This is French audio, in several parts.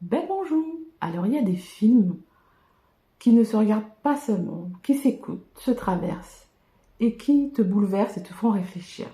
Ben bonjour! Alors il y a des films qui ne se regardent pas seulement, qui s'écoutent, se traversent et qui te bouleversent et te font réfléchir.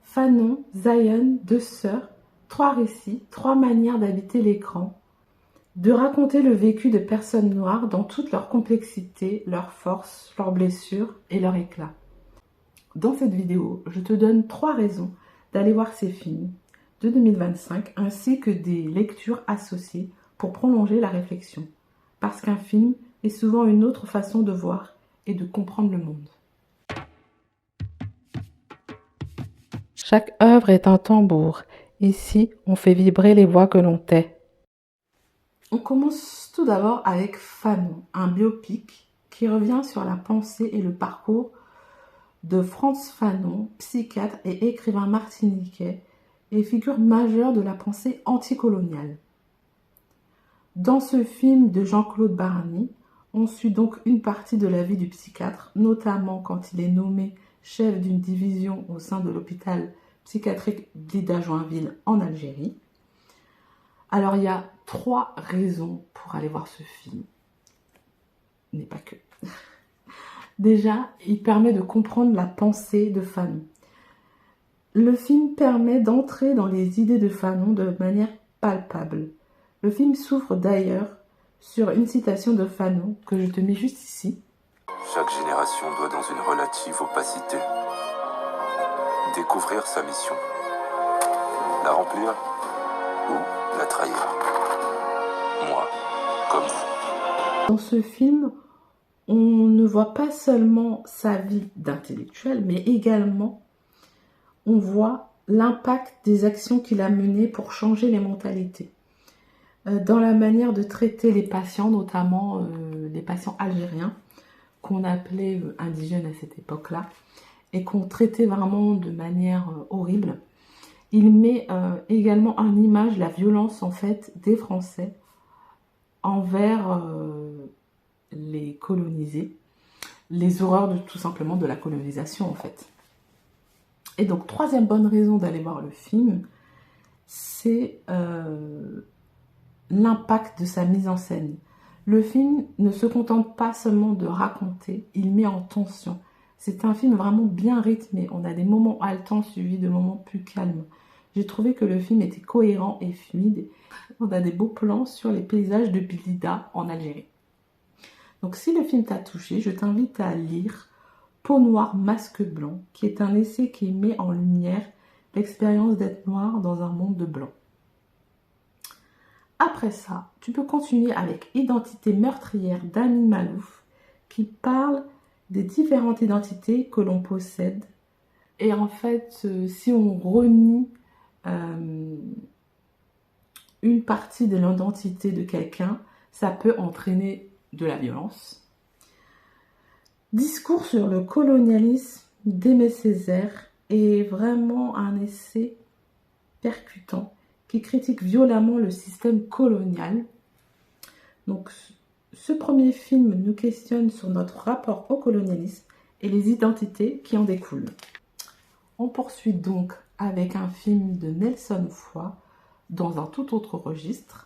Fanon, Zion, deux sœurs, trois récits, trois manières d'habiter l'écran, de raconter le vécu de personnes noires dans toute leur complexité, leur force, leurs blessures et leur éclat. Dans cette vidéo, je te donne 3 raisons d'aller voir ces films de 2025 ainsi que des lectures associées pour prolonger la réflexion. Parce qu'un film est souvent une autre façon de voir et de comprendre le monde. Chaque œuvre est un tambour. Ici, on fait vibrer les voix que l'on tait. On commence tout d'abord avec Fanon, un biopic qui revient sur la pensée et le parcours de Frantz Fanon, psychiatre et écrivain martiniquais et figure majeure de la pensée anticoloniale. Dans ce film de Jean-Claude Barny, on suit donc une partie de la vie du psychiatre, notamment quand il est nommé chef d'une division au sein de l'hôpital psychiatrique d'Ida Joinville en Algérie. Alors il y a 3 raisons pour aller voir ce film, mais pas que. Déjà, il permet de comprendre la pensée de Fanon. Le film permet d'entrer dans les idées de Fanon de manière palpable. Le film s'ouvre d'ailleurs sur une citation de Fanon que je te mets juste ici. Chaque génération doit, dans une relative opacité, découvrir sa mission, la remplir ou la trahir. Moi, comme vous. Dans ce film, on ne voit pas seulement sa vie d'intellectuel, mais également on voit l'impact des actions qu'il a menées pour changer les mentalités. Dans la manière de traiter les patients, notamment les patients algériens, qu'on appelait indigènes à cette époque-là, et qu'on traitait vraiment de manière horrible. Il met également en image la violence en fait des Français envers les colonisés, les horreurs tout simplement de la colonisation en fait. Et donc, 3e bonne raison d'aller voir le film, c'est l'impact de sa mise en scène. Le film ne se contente pas seulement de raconter, il met en tension. C'est un film vraiment bien rythmé. On a des moments haletants suivis de moments plus calmes. J'ai trouvé que le film était cohérent et fluide. On a des beaux plans sur les paysages de Blida en Algérie. Donc si le film t'a touché, je t'invite à lire Peau noire, masque blanc, qui est un essai qui met en lumière l'expérience d'être noir dans un monde de blanc. Après ça, tu peux continuer avec Identité meurtrière d'Amin Malouf, qui parle des différentes identités que l'on possède. Et en fait, si on renie une partie de l'identité de quelqu'un, ça peut entraîner de la violence. Discours sur le colonialisme d'Aimé Césaire est vraiment un essai percutant qui critique violemment le système colonial. Donc, ce premier film nous questionne sur notre rapport au colonialisme et les identités qui en découlent. On poursuit donc avec un film de Nelson Foy dans un tout autre registre.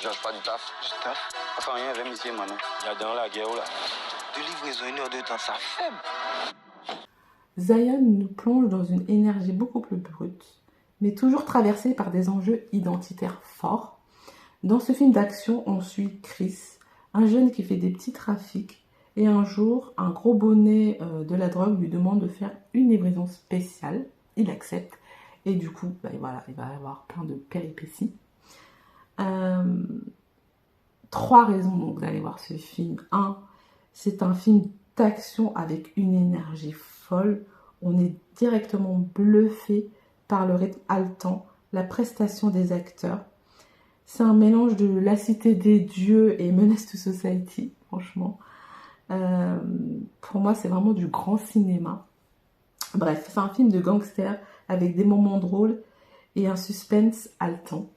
Je lâche pas du taf. Du taf? Enfin rien, avec monsieur Manon. Il y a dans la guerre là. De livraison, 1 heure de temps, ça faible. Zion nous plonge dans une énergie beaucoup plus brute, mais toujours traversée par des enjeux identitaires forts. Dans ce film d'action, on suit Chris, un jeune qui fait des petits trafics, et un jour, un gros bonnet de la drogue lui demande de faire une livraison spéciale. Il accepte, et du coup, voilà, il va y avoir plein de péripéties. 3 raisons donc d'aller voir ce film. 1, c'est un film d'action avec une énergie folle. On est directement bluffé par le rythme haletant, la prestation des acteurs. C'est un mélange de La Cité des Dieux et Menace to Society, franchement. Pour moi, c'est vraiment du grand cinéma. Bref, c'est un film de gangster avec des moments drôles et un suspense haletant.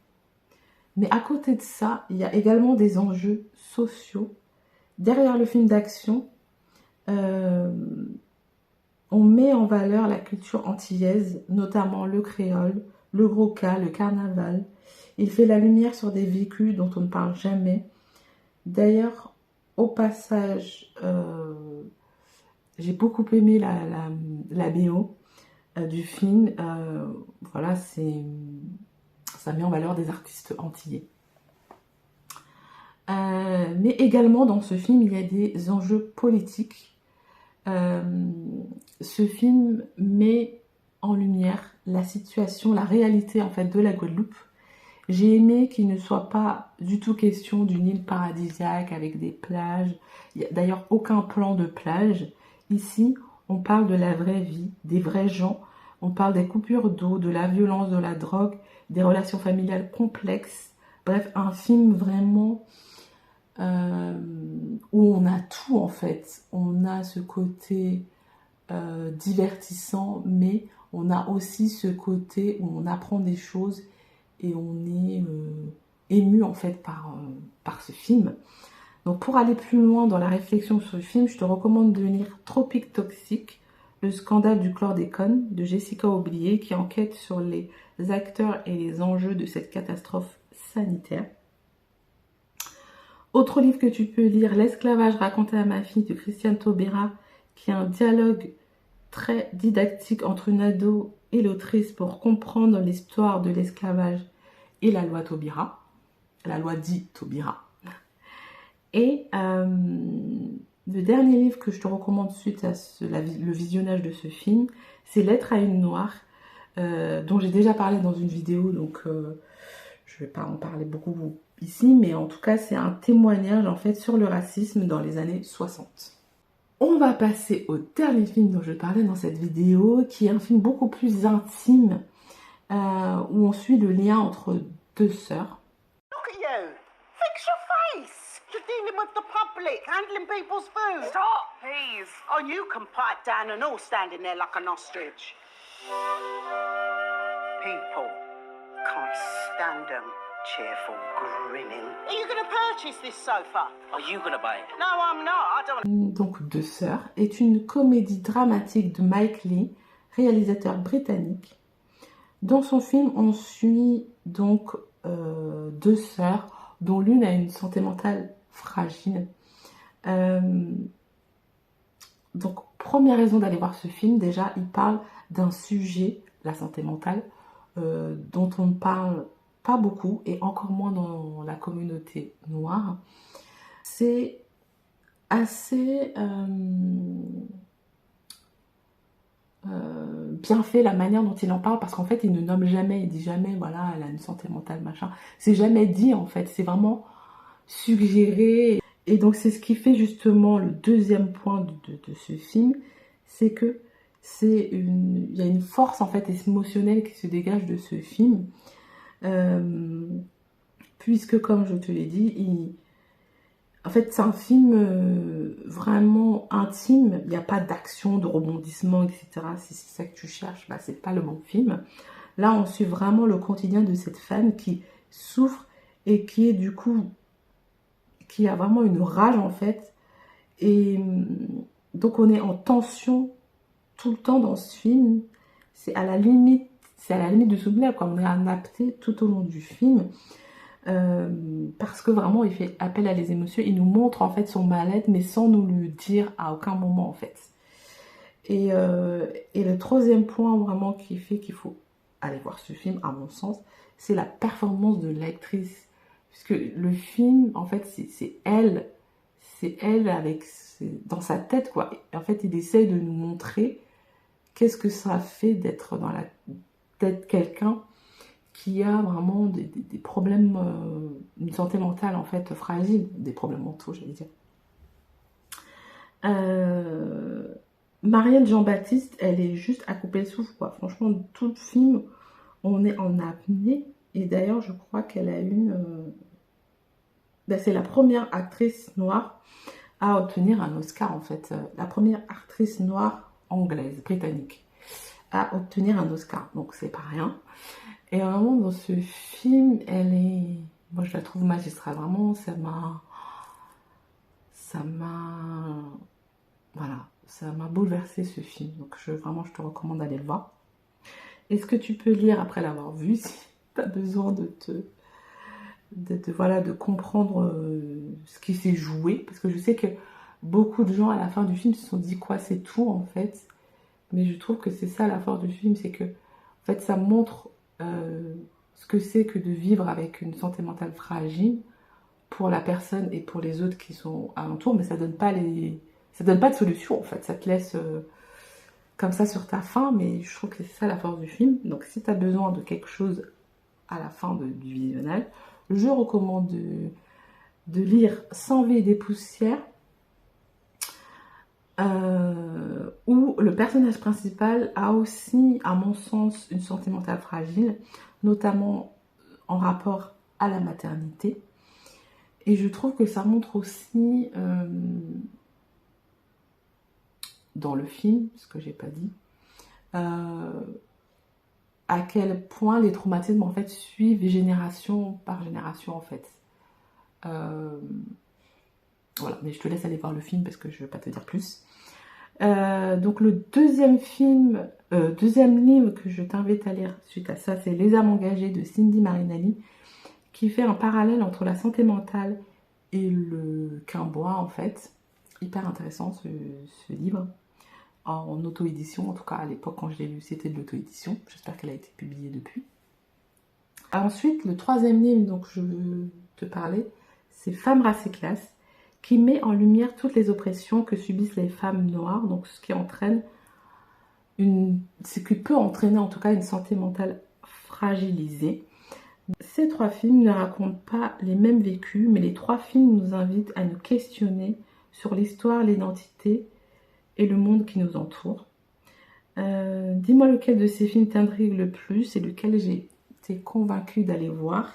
Mais à côté de ça, il y a également des enjeux sociaux derrière le film d'action, on met en valeur la culture antillaise, notamment le créole, le gros-cas, le carnaval. Il fait la lumière sur des vécus dont on ne parle jamais. D'ailleurs, au passage, j'ai beaucoup aimé la BO du film. Voilà, ça met en valeur des artistes antillais. Mais également dans ce film, il y a des enjeux politiques. Ce film met en lumière la situation, la réalité en fait de la Guadeloupe. J'ai aimé qu'il ne soit pas du tout question d'une île paradisiaque avec des plages. Il n'y a d'ailleurs aucun plan de plage. Ici, on parle de la vraie vie, des vrais gens. On parle des coupures d'eau, de la violence, de la drogue, des relations familiales complexes. Bref, un film vraiment où on a tout en fait. On a ce côté divertissant, mais on a aussi ce côté où on apprend des choses et on est ému en fait par ce film. Donc pour aller plus loin dans la réflexion sur le film, je te recommande de lire Tropique Toxique, le scandale du chlordécone de Jessica Aublier qui enquête sur les acteurs et les enjeux de cette catastrophe sanitaire. Autre livre que tu peux lire, L'esclavage raconté à ma fille de Christiane Taubira, qui est un dialogue très didactique entre une ado et l'autrice pour comprendre l'histoire de l'esclavage et la loi Taubira, la loi dite Taubira. Et le dernier livre que je te recommande suite à le visionnage de ce film, c'est Lettre à une noire, dont j'ai déjà parlé dans une vidéo, donc je ne vais pas en parler beaucoup ici, mais en tout cas c'est un témoignage en fait sur le racisme dans les années 60. On va passer au dernier film dont je parlais dans cette vidéo, qui est un film beaucoup plus intime, où on suit le lien entre deux sœurs. Look at you! Fix your face! You're dealing with the public, handling people's food. Stop, please. Oh, and you can pipe down and all standing there like an ostrich. People can't stand them. Cheerful, grinning. Are you going to purchase this sofa? Are you gonna buy it? No, I'm not. I don't. Donc Deux sœurs est une comédie dramatique de Mike Leigh, réalisateur britannique. Dans son film, on suit donc deux sœurs dont l'une a une santé mentale fragile. Donc première raison d'aller voir ce film, déjà il parle d'un sujet, la santé mentale, dont on ne parle pas beaucoup et encore moins dans la communauté noire. C'est assez bien fait la manière dont il en parle, parce qu'en fait il ne nomme jamais, il dit jamais voilà elle a une santé mentale machin, c'est jamais dit en fait, c'est vraiment suggéré. Et donc c'est ce qui fait justement le deuxième point de ce film, c'est que il y a une force en fait émotionnelle qui se dégage de ce film. Puisque comme je te l'ai dit, en fait c'est un film vraiment intime, il n'y a pas d'action, de rebondissement, etc. Si c'est ça que tu cherches, bah, c'est pas le bon film. Là on suit vraiment le quotidien de cette femme qui souffre et qui est du coup, qui a vraiment une rage en fait, et donc on est en tension tout le temps dans ce film. C'est à la limite de souvenir, quoi. On est adapté tout au long du film, parce que vraiment il fait appel à les émotions, il nous montre en fait son mal-être mais sans nous le dire à aucun moment en fait. Et le troisième point vraiment qui fait qu'il faut aller voir ce film à mon sens, c'est la performance de l'actrice, puisque le film en fait c'est elle avec dans sa tête quoi. En fait il essaie de nous montrer qu'est-ce que ça fait d'être dans la tête de quelqu'un qui a vraiment des problèmes, une santé mentale en fait fragile, des problèmes mentaux j'allais dire. Marielle Jean-Baptiste, elle est juste à couper le souffle quoi. Franchement tout le film on est en apnée, et d'ailleurs je crois qu'elle a eu c'est la première actrice noire à obtenir un Oscar en fait, la première actrice noire anglaise, britannique, à obtenir un Oscar, donc c'est pas rien. Et vraiment dans ce film, moi je la trouve magistrale, vraiment ça m'a... Voilà, ça m'a bouleversé ce film. Donc vraiment, je te recommande d'aller le voir. Est-ce que tu peux lire après l'avoir vu si tu as besoin de comprendre ce qui s'est joué? Parce que je sais que beaucoup de gens à la fin du film se sont dit quoi, c'est tout en fait. Mais je trouve que c'est ça la force du film, c'est que en fait ça montre ce que c'est que de vivre avec une santé mentale fragile pour la personne et pour les autres qui sont alentour, mais ça donne pas de solution en fait, ça te laisse comme ça sur ta faim, mais je trouve que c'est ça la force du film. Donc si tu as besoin de quelque chose à la fin du visionnage, je recommande de lire Sans vie et des poussières, où le personnage principal a aussi, à mon sens, une santé mentale fragile, notamment en rapport à la maternité. Et je trouve que ça montre aussi, dans le film, ce que j'ai pas dit, à quel point les traumatismes en fait suivent génération par génération en fait. Voilà, mais je te laisse aller voir le film parce que je ne vais pas te dire plus. Donc le deuxième livre que je t'invite à lire suite à ça, c'est Les âmes engagées de Cindy Marinelli, qui fait un parallèle entre la santé mentale et le quimbois en fait. Hyper intéressant ce livre, en auto-édition, en tout cas à l'époque quand je l'ai lu c'était de l'auto-édition, j'espère qu'elle a été publiée depuis. Ensuite, le troisième livre dont je veux te parler, c'est Femmes, race et classe, qui met en lumière toutes les oppressions que subissent les femmes noires, donc ce qui entraîne ce qui peut entraîner en tout cas une santé mentale fragilisée. Ces trois films ne racontent pas les mêmes vécus, mais les trois films nous invitent à nous questionner sur l'histoire, l'identité et le monde qui nous entoure. Dis-moi lequel de ces films t'intrigue le plus et lequel j'ai été convaincue d'aller voir.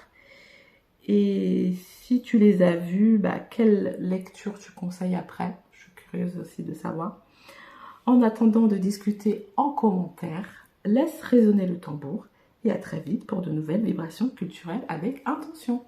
Et si tu les as vus, quelle lecture tu conseilles après? Je suis curieuse aussi de savoir. En attendant de discuter en commentaire, laisse résonner le tambour et à très vite pour de nouvelles vibrations culturelles avec intention.